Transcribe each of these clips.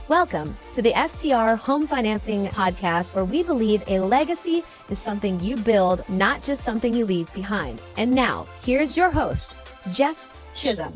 Welcome to the STR Home Financing Podcast, where we believe a legacy is something you build, not just something you leave behind. And now, here's your host, Jeff Chisum.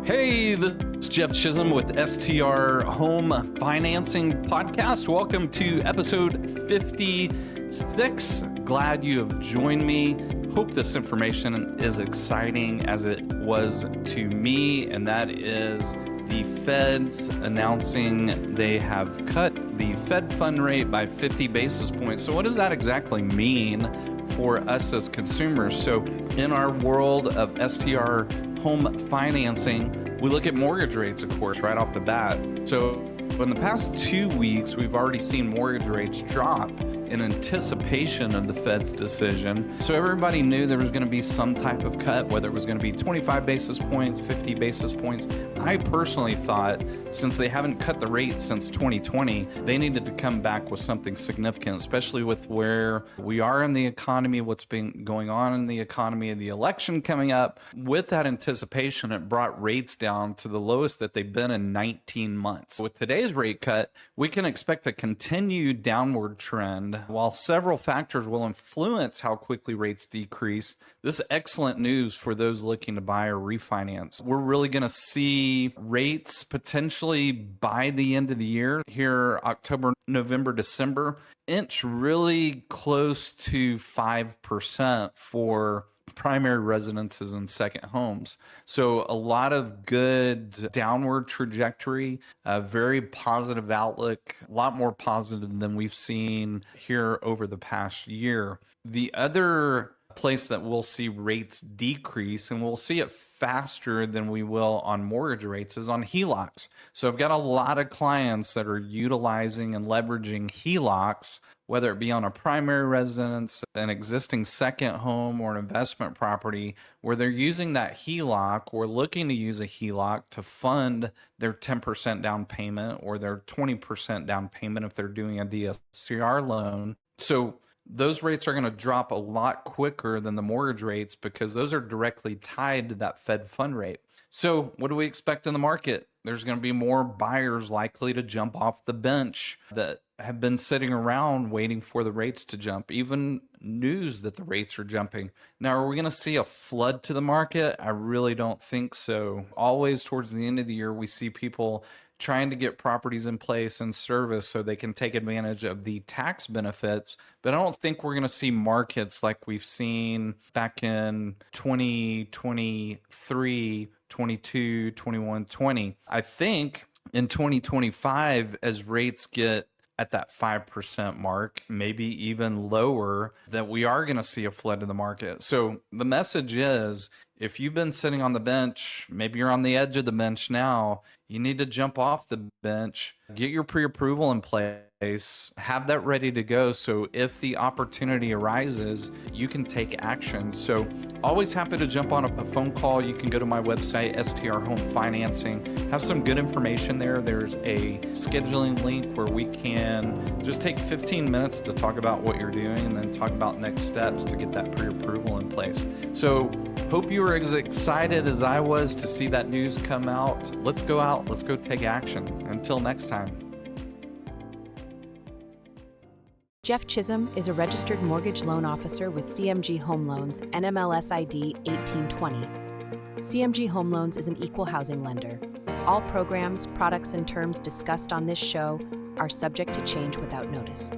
Hey, this is Jeff Chisum with STR Home Financing Podcast. Welcome to episode 56. Glad you have joined me. Hope this information is exciting as it was to me, and that is the Fed's announcing they have cut the Fed fund rate by 50 basis points. So what does that exactly mean for us as consumers? So in our world of STR home financing, we look at mortgage rates, of course, right off the bat. So in the past 2 weeks, we've already seen mortgage rates drop in anticipation of the Fed's decision. So everybody knew there was going to be some type of cut, whether it was going to be 25 basis points, 50 basis points. I personally thought, since they haven't cut the rate since 2020, they needed to come back with something significant, especially with where we are in the economy, what's been going on in the economy, and the election coming up. With that anticipation, it brought rates down to the lowest that they've been in 19 months. With today's rate cut, we can expect a continued downward trend. While several factors will influence how quickly rates decrease, this is excellent news for those looking to buy or refinance. We're really going to see rates potentially by the end of the year, here October, November, December, inch really close to 5% for primary residences and second homes. So a lot of good downward trajectory, a very positive outlook, a lot more positive than we've seen here over the past year. The other place that we'll see rates decrease, and we'll see it faster than we will on mortgage rates, is on HELOCs. So I've got a lot of clients that are utilizing and leveraging HELOCs, whether it be on a primary residence, an existing second home, or an investment property, where they're using that HELOC or looking to use a HELOC to fund their 10% down payment or their 20% down payment if they're doing a DSCR loan. So those rates are going to drop a lot quicker than the mortgage rates because those are directly tied to that Fed fund rate. So what do we expect in the market? There's going to be more buyers likely to jump off the bench that have been sitting around waiting for the rates to jump, even news that the rates are jumping. Now, are we going to see a flood to the market? I really don't think so. Always towards the end of the year, we see people trying to get properties in place and service so they can take advantage of the tax benefits. But I don't think we're going to see markets like we've seen back in 2023, 22, 21, 20. I think in 2025, as rates get at that 5% mark, maybe even lower, that we are going to see a flood in the market. So the message is, if you've been sitting on the bench, maybe you're on the edge of the bench now, you need to jump off the bench, get your pre-approval in place, have that ready to go. So if the opportunity arises, you can take action. So always happy to jump on a phone call. You can go to my website, STR Home Financing, have some good information there. There's a scheduling link where we can just take 15 minutes to talk about what you're doing and then talk about next steps to get that pre-approval in place. So hope you were as excited as I was to see that news come out. Let's go out. Let's go take action. Until next time. Jeff Chisum is a registered mortgage loan officer with CMG Home Loans, NMLS ID 1820. CMG Home Loans is an equal housing lender. All programs, products, and terms discussed on this show are subject to change without notice.